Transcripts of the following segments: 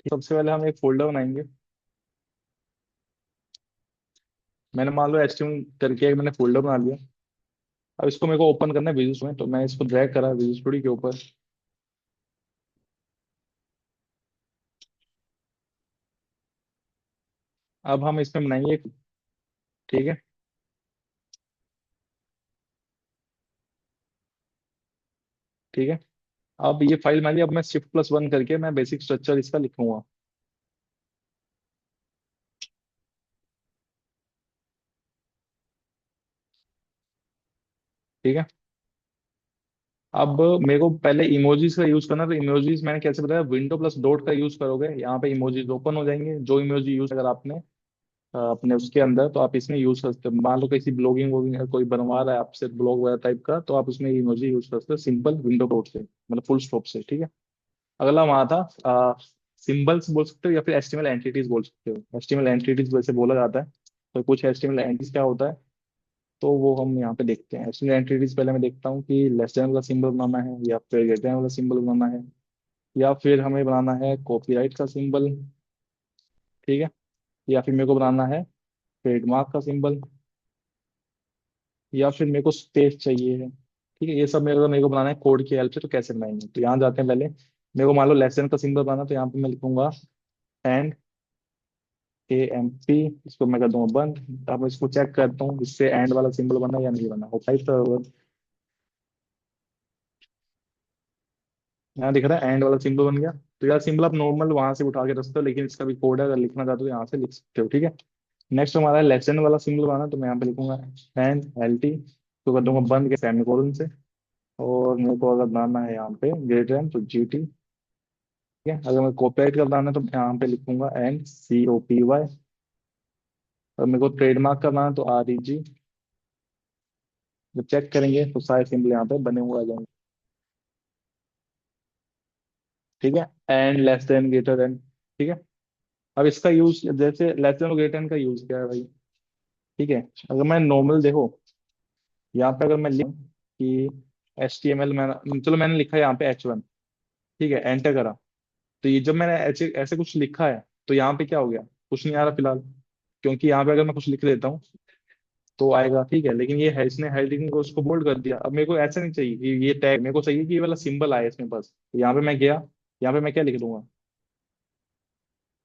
सबसे पहले हम एक फोल्डर बनाएंगे। मैंने मान लो एचटीएमएल करके एक मैंने फोल्डर बना लिया। अब इसको मेरे को ओपन करना है विजुअल में, तो मैं इसको ड्रैग करा विजुअल स्टूडियो के ऊपर। अब हम इसमें बनाएंगे ठीक है। ठीक है। अब ये फाइल मान ली, अब मैं Shift+1 करके मैं बेसिक स्ट्रक्चर इसका लिखूंगा। ठीक है। अब मेरे को पहले इमोजीज का यूज करना, तो इमोजीज मैंने कैसे बताया, विंडो प्लस डॉट का यूज करोगे, यहाँ पे इमोजीज ओपन हो जाएंगे। जो इमोजी यूज अगर आपने अपने उसके अंदर, तो आप इसमें यूज कर सकते हो। मान लो किसी ब्लॉगिंग वोगिंग कोई बनवा रहा है आपसे ब्लॉग वगैरह टाइप का, तो आप उसमें इमोजी यूज कर सकते हो सिंपल विंडो डॉट से, मतलब फुल स्टॉप से। ठीक है। अगला वहां था सिंबल्स बोल सकते हो या फिर एचटीएमएल एंटिटीज बोल सकते हो। एचटीएमएल एंटिटीज वैसे बोला जाता है। तो कुछ एचटीएमएल एंटिटीज क्या होता है, तो वो हम यहाँ पे देखते हैं। एचटीएमएल एंटिटीज पहले मैं देखता हूँ कि लेस देन वाला सिंबल बनाना है या फिर ग्रेटर देन वाला सिंबल बनाना है, या फिर हमें बनाना है कॉपीराइट का सिंबल। ठीक है। या फिर मेरे को बनाना है ट्रेडमार्क का सिंबल, या फिर मेरे को स्पेस चाहिए है। ठीक है। ये सब मेरे को बनाना है कोड की हेल्प से। तो कैसे बनाएंगे, तो यहाँ जाते हैं पहले। मेरे को मान लो लेसन का सिंबल बनाना, तो यहाँ पे मैं लिखूंगा एंड AMP। इसको मैं कर दूंगा बंद। अब इसको चेक करता हूँ इससे एंड वाला सिंबल बना या नहीं बना। हो भाई, तो यहाँ दिख रहा है एंड वाला सिंबल बन गया। तो यार सिंबल आप नॉर्मल वहां से उठा के रख सकते हो, लेकिन इसका भी कोड है, अगर लिखना चाहते हो यहाँ से लिख सकते हो। ठीक है। नेक्स्ट हमारा है लेसन वाला सिंबल बनाना, तो मैं यहाँ पे लिखूंगा एंड LT। तो कर दूंगा बंद के सेमीकोलन से। और मेरे को अगर बनाना है यहाँ पे ग्रेटर देन, तो GT। ठीक है। अगर मैं कॉपीराइट का बनाना है, तो यहाँ पे लिखूंगा NCOPY। और मेरे को ट्रेडमार्क का बनाना है, तो REG। जब चेक करेंगे तो सारे सिंबल यहाँ पे बने हुए आ जाएंगे। ठीक है। And less than greater than. ठीक है। अब इसका यूज जैसे लेस देन और ग्रेटर देन का यूज क्या है भाई। ठीक है। अगर मैं नॉर्मल देखो, यहाँ पे अगर मैं लिखूं कि HTML, मैंने चलो मैंने लिखा है यहाँ पे H1। ठीक है। एंटर करा। तो ये जब मैंने ऐसे ऐसे कुछ लिखा है, तो यहाँ पे क्या हो गया, कुछ नहीं आ रहा फिलहाल। क्योंकि यहाँ पे अगर मैं कुछ लिख देता हूँ तो आएगा। ठीक है। लेकिन ये है, इसने हेडिंग को उसको बोल्ड कर दिया। अब मेरे को ऐसा नहीं चाहिए कि ये टैग, मेरे को चाहिए कि ये वाला सिंबल आए इसमें बस। तो यहाँ पे मैं गया, यहाँ पे मैं क्या लिख दूंगा,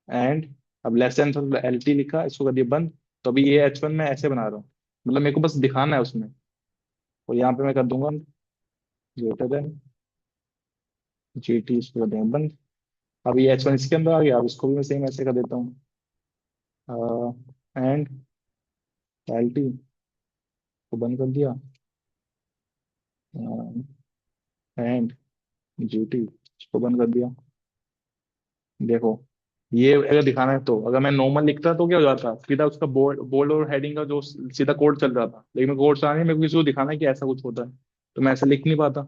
एंड। अब लेस देन LT लिखा, इसको कर दिया बंद। तो अभी ये H1 मैं ऐसे बना रहा हूँ, मतलब मेरे को बस दिखाना है उसमें। और यहाँ पे मैं कर दूंगा ग्रेटर देन GT, इसको कर देंगे बंद। अब ये H1 इसके अंदर आ गया। अब इसको भी मैं सेम ऐसे कर देता हूँ, एंड LT को बंद कर दिया, एंड GT इसको बंद कर दिया। देखो, ये अगर दिखाना है, तो अगर मैं नॉर्मल लिखता तो क्या हो जाता, सीधा उसका बोल्ड बोल्ड और हेडिंग का जो सीधा कोड चल रहा था। लेकिन मेरे को कोड चलाना है, मेरे को किसी को दिखाना है कि ऐसा कुछ होता है। तो मैं ऐसे लिख नहीं पाता।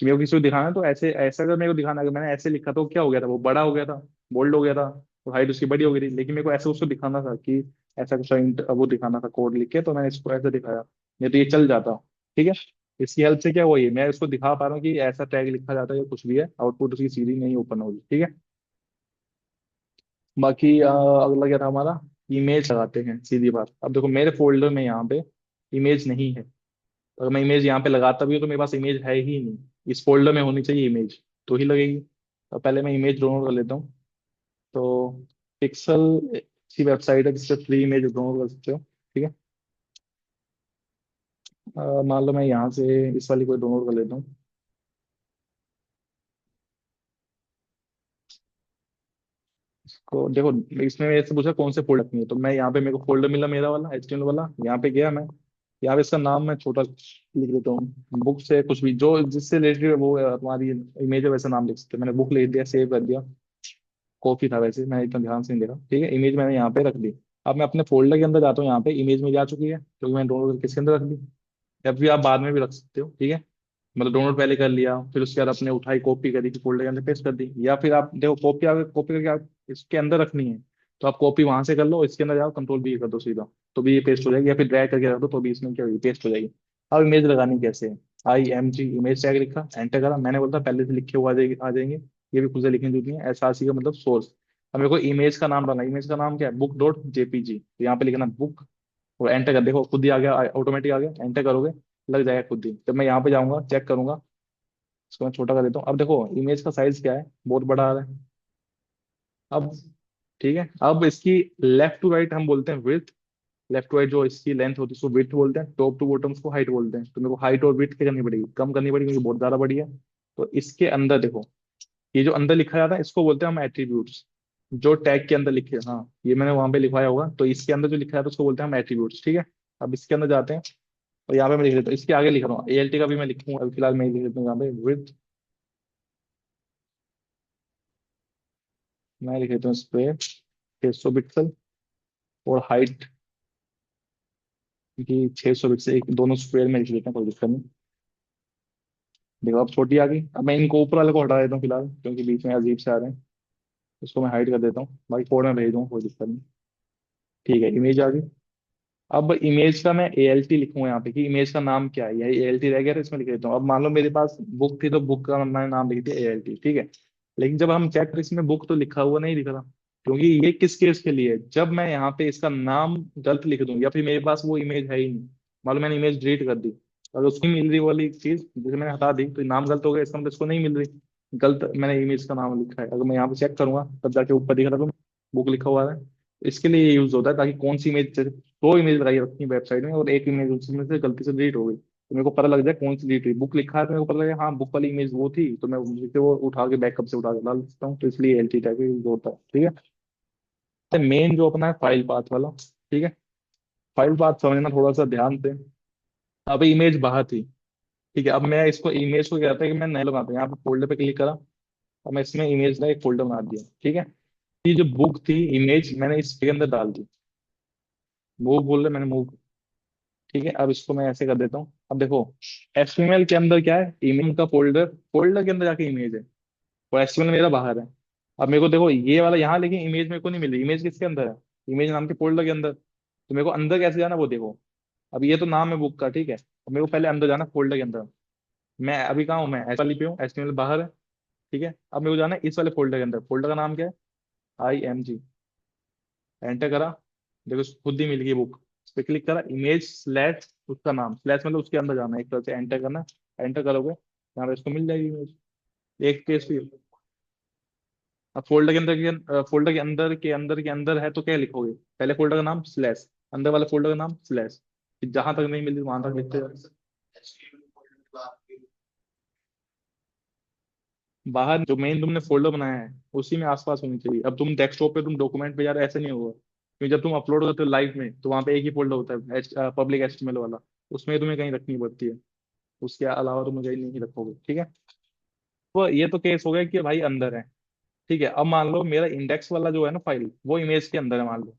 कि मेरे को किसी को दिखाना है, तो ऐसे ऐसा अगर मेरे को दिखाना है, अगर मैंने ऐसे लिखा तो क्या हो गया था, वो बड़ा हो गया था, बोल्ड हो गया था, तो हाइट उसकी बड़ी हो गई थी। लेकिन मेरे को ऐसे उसको दिखाना था कि ऐसा कुछ वो दिखाना था कोड लिख के, तो मैंने इसको ऐसे दिखाया। नहीं तो ये चल जाता। ठीक है। इसकी हेल्प से क्या हुआ, ये मैं उसको दिखा पा रहा हूँ कि ऐसा टैग लिखा जाता है या कुछ भी है, आउटपुट उसकी सीधी नहीं ओपन होगी। ठीक है। बाकी अगला क्या था हमारा, इमेज लगाते हैं। सीधी बात, अब देखो मेरे फोल्डर में यहाँ पे इमेज नहीं है। अगर मैं इमेज यहाँ पे लगाता भी हूँ, तो मेरे पास इमेज है ही नहीं। इस फोल्डर में होनी चाहिए इमेज, तो ही लगेगी। तो पहले मैं इमेज डाउनलोड कर लेता हूँ। तो पिक्सल की वेबसाइट है जिससे फ्री इमेज डाउनलोड कर सकते हो। ठीक है। मान लो मैं यहाँ से इस वाली को डाउनलोड कर लेता हूँ। इसको देखो, इसमें मेरे से पूछा कौन से फोल्डर में है, तो मैं यहाँ पे मेरे को फोल्डर मिला मेरा वाला HTML वाला। यहाँ पे गया मैं, यहाँ पे इसका नाम मैं छोटा लिख देता हूँ। बुक से कुछ भी जो जिससे रिलेटेड वो तुम्हारी इमेज है, वैसा नाम लिख सकते हो। मैंने बुक लिख दिया, सेव कर दिया। कॉपी था वैसे, मैं इतना ध्यान से नहीं देखा। ठीक है। इमेज मैंने यहाँ पे रख दी। अब मैं अपने फोल्डर के अंदर जाता हूँ, यहाँ पे इमेज में जा चुकी है क्योंकि मैंने डाउनलोड करके इसके अंदर रख दी। या फिर आप बाद में भी रख सकते हो। ठीक है। मतलब डाउनलोड पहले कर लिया, फिर उसके बाद अपने उठाई कॉपी करी, फिर फोल्डर के अंदर पेस्ट कर दी। या फिर आप देखो, कॉपी अगर कॉपी करके आप इसके अंदर रखनी है, तो आप कॉपी वहां से कर लो, इसके अंदर जाओ कंट्रोल V कर दो सीधा, तो भी ये पेस्ट हो जाएगी। या फिर ड्रैग करके रख दो, तो भी इसमें क्या होगी, पेस्ट हो जाएगी। अब इमेज लगानी कैसे है, IMG इमेज टैग लिखा, एंटर करा। मैंने बोलता पहले से लिखे हुए आ जाएंगे। ये भी खुद से लिखने की जरूरत नहीं है। SRC का मतलब सोर्स। अब मेरे को इमेज का नाम डालना है। इमेज का नाम क्या है? Book dot JPG. तो यहाँ पे लिखना बुक, और एंटर कर, देखो खुद ही आ गया, ऑटोमेटिक आ गया। एंटर करोगे लग जाएगा खुद ही। जब मैं यहाँ पे जाऊंगा चेक करूंगा, इसको मैं छोटा कर देता हूँ। अब देखो इमेज का साइज क्या है, बहुत बड़ा आ रहा है। अब ठीक है, अब इसकी लेफ्ट टू राइट हम बोलते हैं विड्थ। लेफ्ट टू राइट जो इसकी लेंथ होती है उसको विड्थ बोलते हैं। टॉप टू बॉटम उसको हाइट बोलते हैं। तो मेरे को हाइट और विड्थ क्या करनी पड़ेगी? कम करनी पड़ेगी क्योंकि बहुत ज्यादा बड़ी है। तो इसके अंदर देखो, ये जो अंदर लिखा जाता है इसको बोलते हैं हम एट्रीब्यूट्स। जो टैग के अंदर लिखे, हाँ ये मैंने वहां पे लिखवाया होगा, तो इसके अंदर जो लिखा है तो उसको बोलते हैं हम एट्रीब्यूट्स। ठीक है, अब इसके अंदर जाते हैं और यहाँ पे मैं लिख देता हूँ, इसके आगे लिख रहा हूँ एएलटी का भी मैं लिखूंगा। अभी फिलहाल मैं ये लिख देता हूँ यहाँ पे विड्थ। मैं लिख देता हूँ इस पे 600 पिक्सल। और हाइट की 600 पिक्सल, एक दोनों स्क्वायर में लिख देते हैं, कोई दिक्कत नहीं। देखो अब छोटी आ गई। अब मैं इनको ऊपर वाले को हटा देता हूँ फिलहाल, क्योंकि बीच में अजीब से आ रहे हैं। इसको मैं हाइड कर देता हूँ, बाकी कोड में भेज दूँ, कोई दिक्कत नहीं। ठीक है, इमेज आ गई। अब इमेज का मैं एएलटी लिखूंगा यहाँ पे कि इमेज का नाम क्या है। यही एएलटी रह गया, तो इसमें लिख देता हूँ। अब मान लो मेरे पास बुक थी तो बुक का मैंने नाम लिख दिया एएलटी। ठीक है, लेकिन जब हम चेक करें इसमें बुक तो लिखा हुआ नहीं दिख रहा, क्योंकि ये किस केस के लिए है? जब मैं यहाँ पे इसका नाम गलत लिख दूं या फिर मेरे पास वो इमेज है ही नहीं, मान लो मैंने इमेज डिलीट कर दी और उसकी मिल रही वाली चीज जिसे मैंने हटा दी, तो नाम गलत हो गया, इसका मतलब इसको नहीं मिल रही। गलत मैंने इमेज का नाम लिखा है। अगर मैं यहाँ पे चेक करूंगा तब जाके ऊपर दिख रहा, तो बुक लिखा हुआ है। इसके लिए ये यूज होता है, ताकि कौन सी इमेज, दो इमेज लगाई रखी वेबसाइट में और एक इमेज उसमें से गलती से डिलीट हो गई, तो मेरे को पता लग जाए कौन सी डिलीट हुई। बुक लिखा है तो मेरे को पता लगे हाँ बुक वाली इमेज वो थी, तो मैं उसे वो उठा के बैकअप से उठा के डाल सकता हूँ। तो इसलिए एलटी टाइप यूज होता है। ठीक है, मेन जो अपना है फाइल पाथ वाला। ठीक है, फाइल पाथ समझना थोड़ा सा ध्यान से। अब इमेज बाहर थी, ठीक है, अब मैं इसको इमेज को क्या कहता है कि मैं नया लगाता हूँ। यहाँ पे फोल्डर पे क्लिक करा और मैं इसमें इमेज का एक फोल्डर बना दिया। ठीक है, ये जो बुक थी इमेज मैंने इसके अंदर डाल दी। मूव बोल रहे मैंने, मूव। ठीक है, अब इसको मैं ऐसे कर देता हूँ। अब देखो एचटीएमएल के अंदर क्या है, इमेज का फोल्डर, फोल्डर के अंदर जाके इमेज है, और एचटीएमएल मेरा बाहर है। अब मेरे को देखो ये वाला यहाँ, लेकिन इमेज मेरे को नहीं मिल रही। इमेज किसके अंदर है? इमेज नाम के फोल्डर के अंदर। तो मेरे को अंदर कैसे जाना वो देखो। अब ये तो नाम है बुक का, ठीक है, अब मेरे को पहले अंदर जाना फोल्डर के अंदर। मैं अभी कहाँ हूँ? मैं एच वाली पे हूँ, एचटीएमएल बाहर है। ठीक है, अब मेरे को जाना है इस वाले फोल्डर के अंदर। फोल्डर का नाम क्या है? IMG। एंटर करा, देखो खुद ही मिल गई बुक। उस पर क्लिक करा, इमेज स्लैश उसका नाम, स्लैश मतलब उसके अंदर जाना है, एक तरह से एंटर करना। एंटर करोगे यहाँ पे इसको मिल जाएगी इमेज। एक पेज पे। अब फोल्डर के अंदर फोल्डर के अंदर है तो क्या लिखोगे? पहले फोल्डर का नाम स्लैश, अंदर वाले फोल्डर का नाम स्लैश, जहां तक नहीं मिल रही वहां तक लिखते जाओ। बाहर जो मेन तुमने फोल्डर बनाया है उसी में आसपास होनी चाहिए। अब तुम डेस्कटॉप पे तुम डॉक्यूमेंट पे जा रहे हो, ऐसे नहीं होगा, क्योंकि जब तुम अपलोड करते हो लाइव में तो वहाँ पे एक ही फोल्डर होता है, पब्लिक एचटीएमएल वाला। उसमें तुम्हें कहीं रखनी पड़ती है, उसके अलावा तुम कहीं नहीं रखोगे। ठीक है, तो ये तो केस हो गया कि भाई अंदर है। ठीक है, अब मान लो मेरा इंडेक्स वाला जो है ना फाइल, वो इमेज के अंदर है मान लो,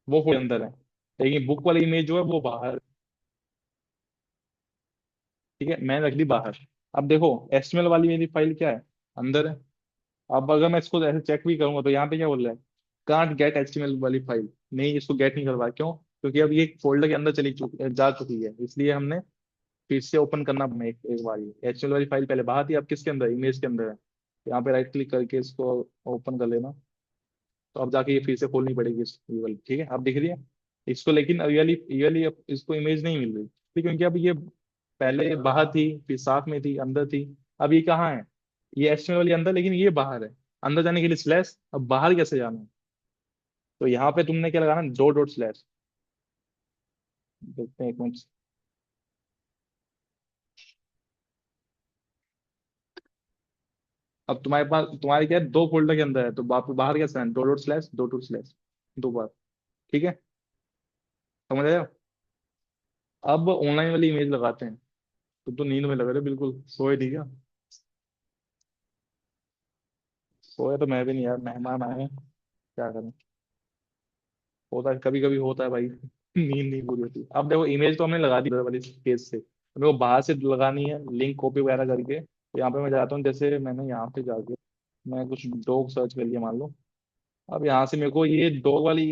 वो फोल्डर अंदर है, लेकिन बुक वाली इमेज जो है वो बाहर। ठीक है, मैंने रख दी बाहर। अब देखो एचटीएमएल वाली मेरी फाइल क्या है? अंदर है। अब अगर मैं इसको ऐसे चेक भी करूंगा तो यहाँ पे क्या बोल रहा है? कांट गेट एचटीएमएल वाली फाइल। नहीं, इसको गेट नहीं करवा, क्यों? क्योंकि अब ये फोल्डर के अंदर जा चुकी है, इसलिए हमने फिर से ओपन करना अपने एक बार। एचटीएमएल वाली फाइल पहले बाहर थी, अब किसके अंदर? इमेज के अंदर है। यहाँ पे राइट क्लिक करके इसको ओपन कर लेना, तो अब जाके ये फिर से खोलनी पड़ेगी ये वाली। ठीक है, अब दिख रही है इसको, लेकिन रियली रियली इसको इमेज नहीं मिल रही क्योंकि अब ये पहले बाहर थी, फिर साथ में थी, अंदर थी। अब ये कहाँ है? ये एचटीएमएल वाली अंदर, लेकिन ये बाहर है। अंदर जाने के लिए स्लैश, अब बाहर कैसे जाना है? तो यहाँ पे तुमने क्या लगाना? दो डॉट स्लैश। देखते हैं एक मिनट। अब तुम्हारे पास, तुम्हारे क्या है, दो फोल्डर के अंदर है, तो बाहर कैसे है? दो डॉट स्लैश, दो डॉट स्लैश, दो बार। ठीक है, समझ आया? अब ऑनलाइन वाली इमेज लगाते हैं। तो नींद में लग रहे हो, बिल्कुल सोए थी क्या? सोया तो मैं भी नहीं यार, मेहमान आए हैं, क्या करें। होता है, कभी कभी होता है भाई। नींद नहीं पूरी होती। अब देखो इमेज तो हमने लगा दी वाली केस से, तो मेरे को बाहर से लगानी है लिंक कॉपी वगैरह करके। तो यहाँ पे मैं जाता हूँ, जैसे मैंने यहाँ पे जाके मैं कुछ डॉग सर्च कर लिया मान लो। अब यहाँ से मेरे को ये डॉग वाली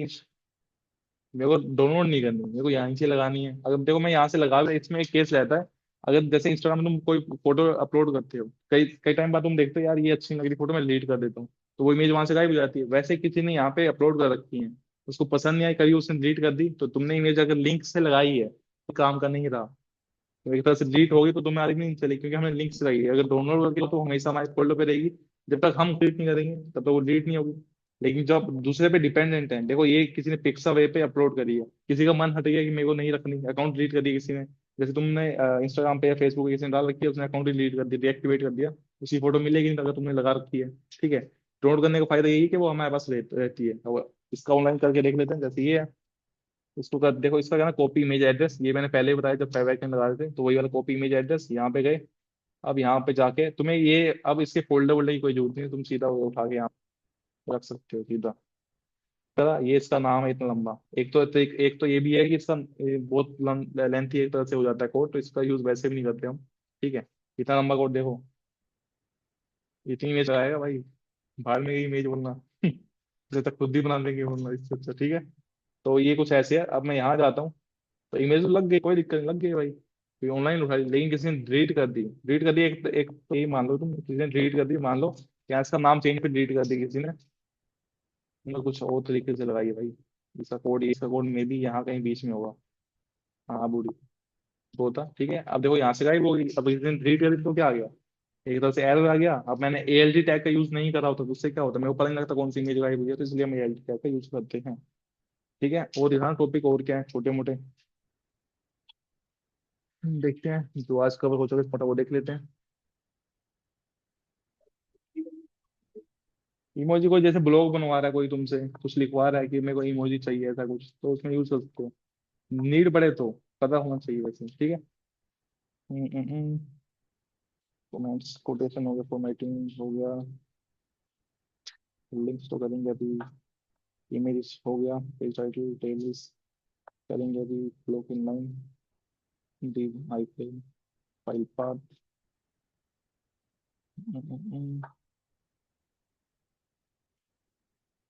मेरे को डाउनलोड नहीं करनी, मेरे को यहाँ से लगानी है। अगर देखो मैं यहाँ से लगा, इसमें एक केस रहता है। अगर जैसे इंस्टाग्राम में तुम कोई फोटो अपलोड करते हो, कई कई टाइम बाद तुम देखते हो यार ये अच्छी नहीं लग रही फोटो, मैं डिलीट कर देता हूँ। तो वो इमेज वहां से गायब हो जाती है। वैसे किसी ने यहाँ पे अपलोड कर रखी है, उसको पसंद नहीं आई, कभी उसने डिलीट कर दी, तो तुमने इमेज अगर लिंक से लगाई है तो काम का नहीं रहा। तो एक तरह से डिलीट होगी तो तुम्हें आगे नहीं चलेगी, क्योंकि हमने लिंक से लगाई है। अगर डाउनलोड करके तो हमेशा हमारे फोल्डर पे रहेगी, जब तक हम डिलीट नहीं करेंगे तब तक वो डिलीट नहीं होगी। लेकिन जब दूसरे पे डिपेंडेंट है, देखो ये किसी ने पिक्सा वे पे अपलोड करी है, किसी का मन हट गया कि मेरे को नहीं रखनी, अकाउंट डिलीट कर दिया किसी ने। जैसे तुमने इंस्टाग्राम पे या फेसबुक पे किसी ने डाल रखी है, उसने अकाउंट डिलीट कर दिया, डीएक्टिवेट कर दिया, उसी फोटो मिलेगी नहीं अगर तुमने लगा रखी है। ठीक है, डाउनलोड करने का फायदा यही है कि वो हमारे पास रहती है। अब इसका ऑनलाइन करके देख लेते हैं, जैसे ये है। इसको कर देखो, इसका क्या ना, कॉपी इमेज एड्रेस, ये मैंने पहले ही बताया जब फेवरेट में लगा रहे थे, तो वही वाला कॉपी इमेज एड्रेस यहाँ पे गए। अब यहाँ पे जाके तुम्हें ये, अब इसके फोल्डर वोल्डर की कोई जरूरत नहीं है, तुम सीधा वो उठा के यहाँ पे रख सकते हो सीधा। चला, ये इसका नाम है इतना लंबा। एक तो ये भी है कि इसका बहुत लेंथी एक तरह से हो जाता है कोड, तो इसका यूज वैसे भी नहीं करते हम। ठीक है, इतना लंबा कोड देखो, इतनी इमेज आएगा भाई, बाहर में इमेज बोलना जब तक खुद ही बना लेंगे वरना इससे अच्छा। ठीक है, तो ये कुछ ऐसे है। अब मैं यहाँ जाता हूँ, तो इमेज तो लग गई, कोई दिक्कत नहीं, लग गई भाई, कोई ऑनलाइन उठाई, लेकिन किसी ने डिलीट कर दी। डिलीट कर दी, एक तो यही मान लो तुम, किसी ने डिलीट कर दी, मान लो या इसका नाम चेंज पे डिलीट कर दी किसी ने, मतलब कुछ और तरीके से लगाई है भाई। इसका कोड में भी यहाँ कहीं बीच में होगा। हाँ बूढ़ी, वो था। ठीक है, अब देखो यहाँ से गायब हो गई। अब किसी ने डिलीट कर दी तो क्या आ गया, एक तरह से एरर आ गया। अब मैंने एएलटी टैग का यूज नहीं करा होता तो उससे क्या होता, मेरे को पता नहीं लगता कौन सी इमेज गायब हुई है, तो इसलिए हम एएलटी टैग का यूज करते हैं। ठीक है, और यहाँ टॉपिक और क्या है छोटे मोटे देखते हैं, जो आज कवर हो चुके फटा वो देख लेते हैं। इमोजी को जैसे ब्लॉग बनवा रहा है कोई, तुमसे कुछ लिखवा रहा है कि मेरे को इमोजी चाहिए ऐसा कुछ, तो उसमें यूज कर सकते हो। नीड पड़े तो पता होना चाहिए वैसे। ठीक है, कमेंट्स कोटेशन हो गया, फॉर्मेटिंग हो गया, लिंक्स तो करेंगे अभी, इमेज हो गया, पेज टाइटल, टेबल्स करेंगे अभी, block in line, div I frame, file path.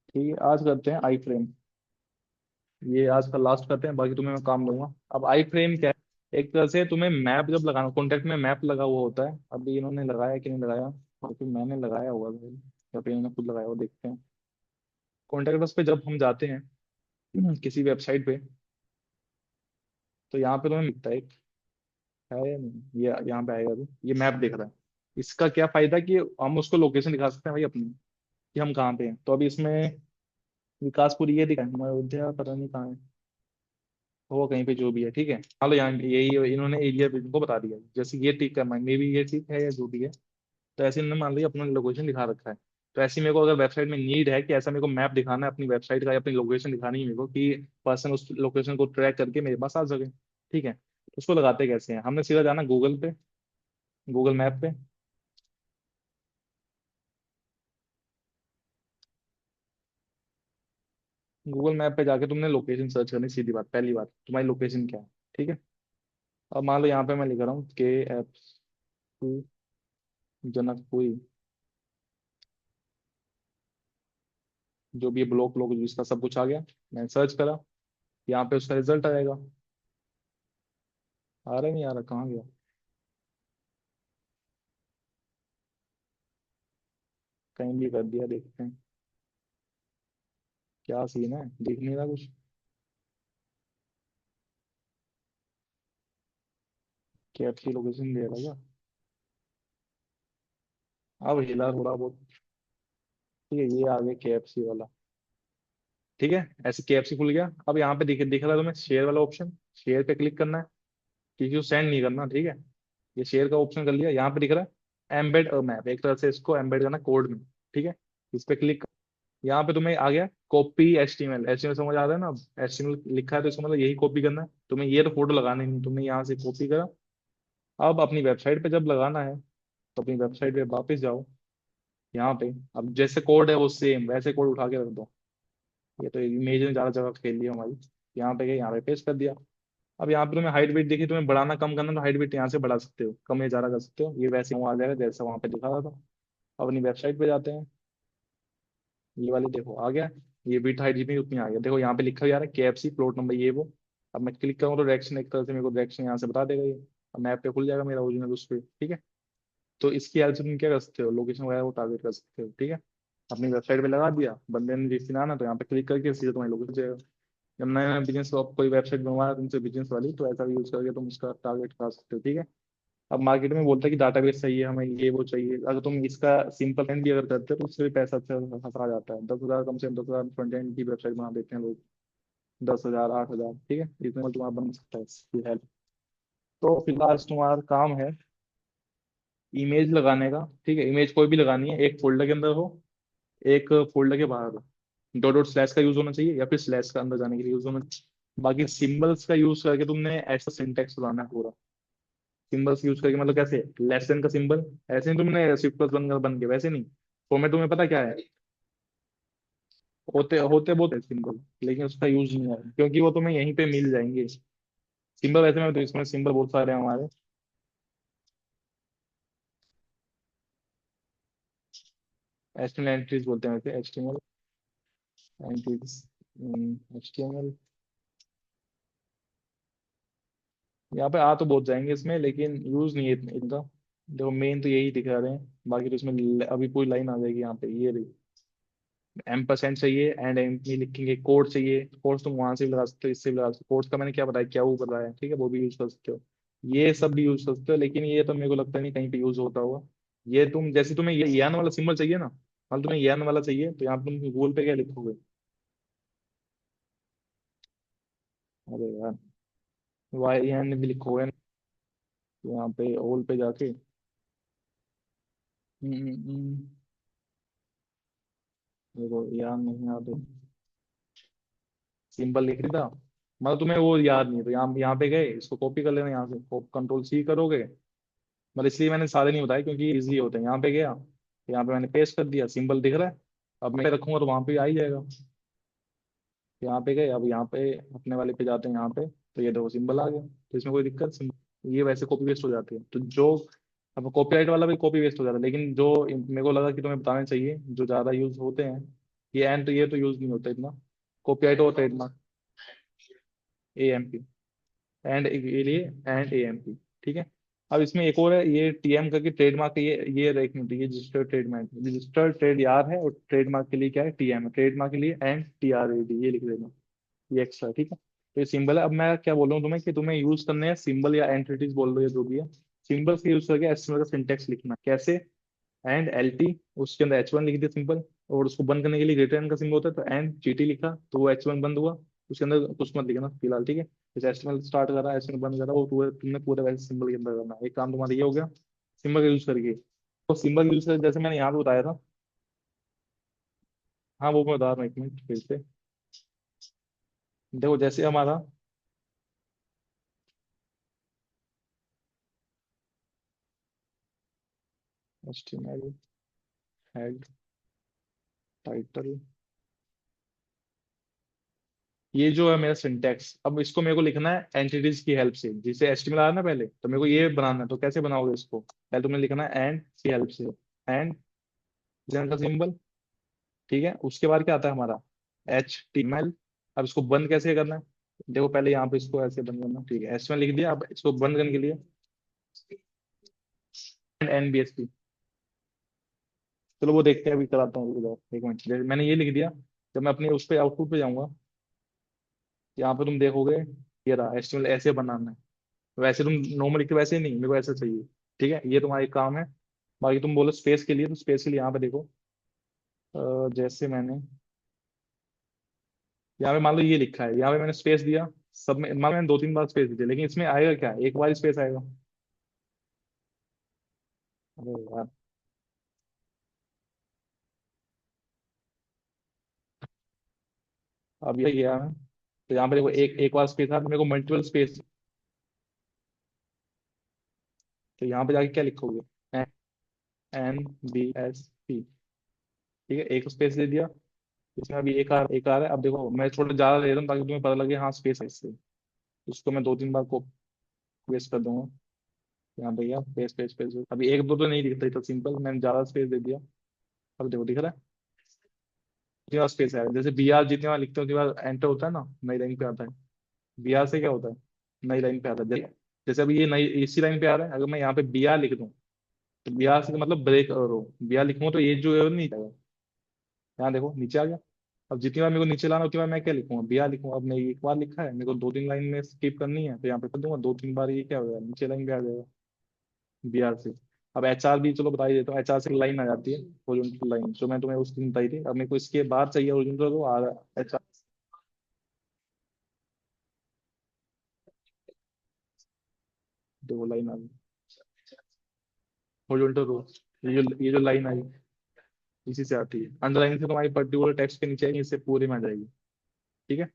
ठीक है, आज करते हैं आई फ्रेम, ये आज का लास्ट करते हैं, बाकी तुम्हें मैं काम दूंगा। अब आई फ्रेम क्या है, एक तरह से तुम्हें मैप जब लगाना, कॉन्टेक्ट में मैप लगा हुआ होता है, अभी इन्होंने लगाया कि नहीं लगाया, और फिर मैंने लगाया होगा भाई, या फिर इन्होंने खुद लगाया हो, देखते हैं। कॉन्टेक्ट बस पे जब हम जाते हैं किसी वेबसाइट पे, तो यहाँ पे तुम्हें मिलता है एक, है या नहीं, ये यहाँ पे आएगा अभी, ये मैप दिख रहा है। इसका क्या फायदा कि हम उसको लोकेशन दिखा सकते हैं भाई अपनी, कि हम कहाँ पे हैं। तो अभी इसमें विकासपुर ये दिखा है, अयोध्या पता नहीं कहाँ है, वो कहीं पे जो भी है। ठीक है, हाँ, लो यहाँ यही इन्होंने एरिया को बता दिया, जैसे ये ठीक है, मे भी ये ठीक है या जो भी है। तो ऐसे इन्होंने मान लिया अपना लोकेशन दिखा रखा है। तो ऐसे मेरे को अगर वेबसाइट में नीड है कि ऐसा मेरे को मैप दिखाना है अपनी वेबसाइट का, या अपनी लोकेशन दिखानी है मेरे को, कि पर्सन उस लोकेशन को ट्रैक करके मेरे पास आ सके। ठीक है, तो उसको लगाते कैसे हैं, हमने सीधा जाना गूगल पे, गूगल मैप पे। गूगल मैप पे जाके तुमने लोकेशन सर्च करनी, सीधी बात, पहली बात तुम्हारी लोकेशन क्या है। ठीक है, अब मान लो यहाँ पे मैं लिख रहा हूँ KF जनकपुरी, जो भी ब्लॉक ब्लॉक जिसका सब कुछ आ गया, मैंने सर्च करा, यहाँ पे उसका रिजल्ट आएगा। आ रहा नहीं आ रहा, कहाँ गया, कहीं भी कर दिया, देखते हैं क्या सीन है, दिख नहीं रहा कुछ। KFC लोकेशन दे रहा क्या, अब हिला थोड़ा बहुत। ठीक है, ये आ गया KFC वाला। ठीक है, ऐसे KFC खुल गया। अब यहाँ पे दिख रहा है तुम्हें शेयर वाला ऑप्शन, शेयर पे क्लिक करना है, किसी को सेंड नहीं करना। ठीक है, ये शेयर का ऑप्शन कर लिया, यहाँ पे दिख रहा है एम्बेड अ मैप, एक तरह से इसको एम्बेड करना कोड में। ठीक है, इस पे क्लिक, यहाँ पे तुम्हें आ गया कॉपी HTML, HTML समझ आ रहा है ना, अब HTML लिखा है तो इसका मतलब यही कॉपी करना है तुम्हें, ये तो फोटो लगानी नहीं, तुमने यहाँ से कॉपी करा। अब अपनी वेबसाइट पे जब लगाना है, तो अपनी वेबसाइट पे वापस जाओ, यहाँ पे अब जैसे कोड है वो सेम वैसे कोड उठा के रख दो। ये तो इमेज ने ज्यादा जगह खेल लिया हमारी, यहाँ पे गए, यहाँ पे पेस्ट कर दिया। अब यहाँ पे तुम्हें हाइट वेट देखी, तुम्हें बढ़ाना कम करना, तो हाइट वेट यहाँ से बढ़ा सकते हो, कम या ज्यादा कर सकते हो, ये वैसे वहाँ आ जाएगा जैसा वहाँ पे दिखा रहा था। अब अपनी वेबसाइट पे जाते हैं, ये वाली देखो आ गया, ये बिट हाइट जितनी उतनी आ गया, देखो यहाँ पे लिखा हुआ आ रहा है KFC प्लॉट नंबर ये वो। अब मैं क्लिक करूँ तो डायरेक्शन, एक तरह से मेरे को डायरेक्शन यहाँ से बता देगा ये, अब मैप पे खुल जाएगा मेरा ओरिजिनल उस पे। ठीक है, तो इसकी हेल्प से तुम क्या कर सकते हो, लोकेशन वगैरह को टारगेट कर सकते हो। ठीक है, अपनी वेबसाइट पे लगा दिया, बंदे ने जिस दिन आना तो यहाँ पे क्लिक करके सीधे तुम्हारे लोगों से जब नया नया बिजनेस कोई वेबसाइट बनवा रहा है तुमसे बिजनेस वाली, तो ऐसा यूज करके तुम उसका टारगेट कर सकते हो, ठीक है। अब मार्केट में बोलता है कि डाटाबेस चाहिए हमें, ये वो चाहिए, अगर तुम इसका सिंपल एंड भी अगर करते हो तो उससे भी पैसा अच्छा खासा आ जाता है। 10,000 कम से कम 10,000 फ्रंट एंड की वेबसाइट बना देते हैं लोग। 10,000 8,000, ठीक है, इतने में तुम्हारा बन सकता है इसकी हेल्प। तो फिलहाल तुम्हारा काम है इमेज लगाने का, ठीक है। इमेज कोई भी लगानी है, एक फोल्डर के अंदर हो, एक फोल्डर के बाहर हो। डॉट डॉट स्लैश का यूज होना चाहिए या फिर स्लैश का अंदर जाने के लिए यूज होना चाहिए। बाकी सिंबल्स का यूज करके तुमने ऐसा सिंटेक्स बनाना है पूरा। सिंबल्स यूज करके मतलब कैसे, लेसन का सिंबल, ऐसे नहीं तुमने स्विफ्ट प्लस बन के वैसे नहीं। फॉर्मेट तुम्हें पता क्या है, होते होते बहुत है सिंबल, लेकिन उसका यूज नहीं है क्योंकि वो तुम्हें यहीं पे मिल जाएंगे। सिंबल वैसे में तो इसमें सिंबल बहुत सारे हैं हमारे। एचटीएमएल एंट्रीज बोलते हैं वैसे, एचटीएमएल एंट्रीज, एचटीएमएल। यहाँ पे आ तो बहुत जाएंगे इसमें, लेकिन यूज नहीं है इनका। देखो मेन तो यही दिखा रहे हैं, बाकी तो इसमें अभी पूरी लाइन आ जाएगी यहाँ पे, ये रही। M% चाहिए, एंड एम भी लिखेंगे, कोड चाहिए, कोड्स तुम वहां से भी लगा सकते हो, इससे भी लगा सकते हो। कोड्स का मैंने क्या बताया, क्या वो बताया, ठीक है, वो भी यूज कर सकते हो। ये सब भी यूज कर सकते हो, लेकिन ये तो मेरे को लगता नहीं कहीं पे यूज होता होगा। ये तुम जैसे तुम्हें ये यान वाला सिंबल चाहिए ना, मान तुम्हें यान वाला चाहिए तो यहाँ पे तुम गूगल पे क्या लिखोगे। अरे यार, वाई एन भी लिखोगे ना, तो यहाँ पे ओल पे जाके देखो यान नहीं याद है, सिंपल लिख रही था, मतलब तुम्हें वो याद नहीं है तो यहाँ पे गए, इसको कॉपी कर लेना, यहाँ से कंट्रोल सी करोगे। मतलब इसलिए मैंने सारे नहीं बताए क्योंकि इजी होते हैं। यहाँ पे गया, यहाँ पे मैंने पेस्ट कर दिया, सिंबल दिख रहा है। अब मैं रखूंगा तो वहां पे आ ही जाएगा। यहाँ पे गए, अब यहाँ पे अपने वाले पे जाते हैं, यहाँ पे तो ये देखो सिंबल आ गया, तो इसमें कोई दिक्कत सिंबल ये वैसे कॉपी पेस्ट हो जाती है। तो जो अब कॉपीराइट वाला भी कॉपी पेस्ट हो जाता है, लेकिन जो मेरे को लगा कि तुम्हें बताना चाहिए जो ज्यादा यूज होते हैं, ये एंड तो ये तो यूज नहीं होता इतना। कॉपीराइट और ट्रेडमार्क, AMP, एंड के लिए एंड AMP, ठीक है। अब इसमें एक और है, ये TM करके ट्रेडमार्क, ये देखनी होती है, रजिस्टर्ड ट्रेडमार्क, रजिस्टर्ड ट्रेड यार है, और ट्रेडमार्क के लिए क्या है, TM है। ट्रेडमार्क के लिए एंड TRAD, ये लिख देना, ये एक्स्ट्रा, ठीक है। तो ये सिंबल है। अब मैं क्या बोल रहा हूँ तुम्हें कि तुम्हें यूज करने हैं सिंबल या एंटिटीज बोल रहे हो जो भी है, सिंबल से यूज करके HTML का सिंटेक्स लिखना कैसे। एंड LT, उसके अंदर H1 लिख दिया सिंपल, और उसको बंद करने के लिए ग्रेटर एन का सिंबल होता है, तो एंड GT लिखा तो वो H1 बंद हुआ। उसके अंदर कुछ मत लिखना फिलहाल, ठीक है। जैसे HTML स्टार्ट कर रहा है, HTML बंद कर रहा है, वो पूरे तुमने पूरे वैसे सिंबल के अंदर करना है। एक काम तुम्हारा ये हो गया सिंबल का यूज करके। तो सिंबल यूज कर जैसे मैंने यहाँ पे बताया था, हाँ वो मैं बता रहा हूँ, 1 मिनट फिर से। देखो जैसे हमारा HTML हेड टाइटल, ये जो है मेरा सिंटेक्स, अब इसको मेरे को लिखना है एंटिटीज की हेल्प से। जैसे HTML आया ना पहले, तो मेरे को ये बनाना है, तो कैसे बनाओगे इसको, पहले तुमने लिखना है एंड की हेल्प से, एंड का सिंबल, ठीक है। उसके बाद क्या आता है हमारा, HTML। अब इसको बंद कैसे करना है, देखो पहले यहाँ पे इसको ऐसे बंद करना, ठीक है, HTML लिख दिया। अब इसको बंद करने के लिए NBSP, चलो वो देखते हैं, अभी कराता हूँ, रुक जाओ 1 मिनट। मैंने ये लिख दिया, जब मैं अपने उस पे आउटपुट पे जाऊंगा, यहाँ पे तुम देखोगे ये रहा, HTML ऐसे बनाना है। वैसे तुम नॉर्मल लिखते हो, वैसे नहीं, मेरे को ऐसा चाहिए, ठीक है। ये तुम्हारा एक काम है। बाकी तुम बोलो स्पेस के लिए, तो स्पेस के लिए यहाँ पे देखो, जैसे मैंने यहाँ पे मान लो ये लिखा है, यहाँ पे मैंने स्पेस दिया, सब में मान लो मैंने 2-3 बार स्पेस दिया, लेकिन इसमें आएगा क्या, एक बार स्पेस आएगा। अरे यार, अब ये गया है, तो यहाँ पे देखो एक एक बार स्पेस था, तो मेरे को मल्टीपल स्पेस, तो यहाँ पे जाके क्या लिखोगे, NBSP, ठीक है, एक स्पेस दे दिया। इसमें अभी एक आ रहा है। अब देखो मैं थोड़ा ज्यादा दे रहा हूँ ताकि तुम्हें पता लगे हाँ स्पेस है इससे। उसको मैं 2-3 बार को वेस्ट कर दूंगा। यहाँ भैया स्पेस स्पेस स्पेस, अभी एक दो तो नहीं दिखता, तो सिंपल मैंने ज्यादा स्पेस दे दिया। अब देखो दिख रहा है, उतनी बार स्पेस है, जैसे BR जितनी बार लिखते हो उतनी बार एंटर होता है ना, नई लाइन पे आता है। BR से क्या होता है, नई लाइन पे आता है। जैसे अभी ये नई इसी लाइन पे आ रहा है, अगर मैं यहाँ पे BR लिख दूँ, तो BR से मतलब ब्रेक करो, BR लिखूंगा तो ये जो है वो नहीं आएगा, यहाँ देखो नीचे आ गया। अब जितनी बार मेरे को नीचे लाना उतनी बार मैं क्या लिखूंगा, बिहार लिखूंगा। अब मैं एक बार लिखा है, मेरे को दो तीन लाइन में स्किप करनी है, तो यहाँ पे कर दूंगा दो तीन बार, ये क्या होगा, नीचे लाइन भी आ जाएगा बिहार से। अब एचआर भी चलो बता ही देता हूँ, एचआर से लाइन आ जाती है हॉरिजॉन्टल लाइन, जो मैं तुम्हें उस दिन बताई थी। अब मेरे को इसके बाद चाहिए हॉरिजॉन्टल, तो आ एचआर। देखो लाइन आ गई, हॉरिजॉन्टल रो। ये जो लाइन आई, इसी से आती है। अंडरलाइन से तुम्हारी पर्टिकुलर टेक्स्ट के नीचे आएगी, इससे पूरे में आ जाएगी। ठीक है।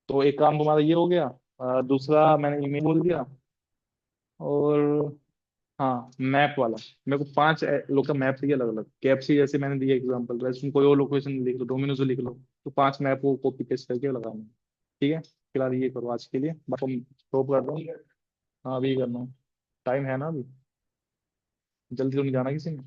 तो एक काम तुम्हारा ये हो गया। दूसरा मैंने ईमेल बोल दिया। और हाँ, मैप वाला, मेरे को 5 लोग का मैप चाहिए अलग अलग। केएफसी जैसे मैंने दिया एग्जांपल, वैसे तुम कोई और लोकेशन लिख लो, डोमिनोज लिख लो। तो 5 मैप को कॉपी पेस्ट करके लगाना। ठीक है, फिलहाल ये करो आज के लिए, बाकी हम स्टॉप कर दो। हाँ अभी करना है, टाइम है ना अभी, जल्दी तो नहीं जाना किसी ने।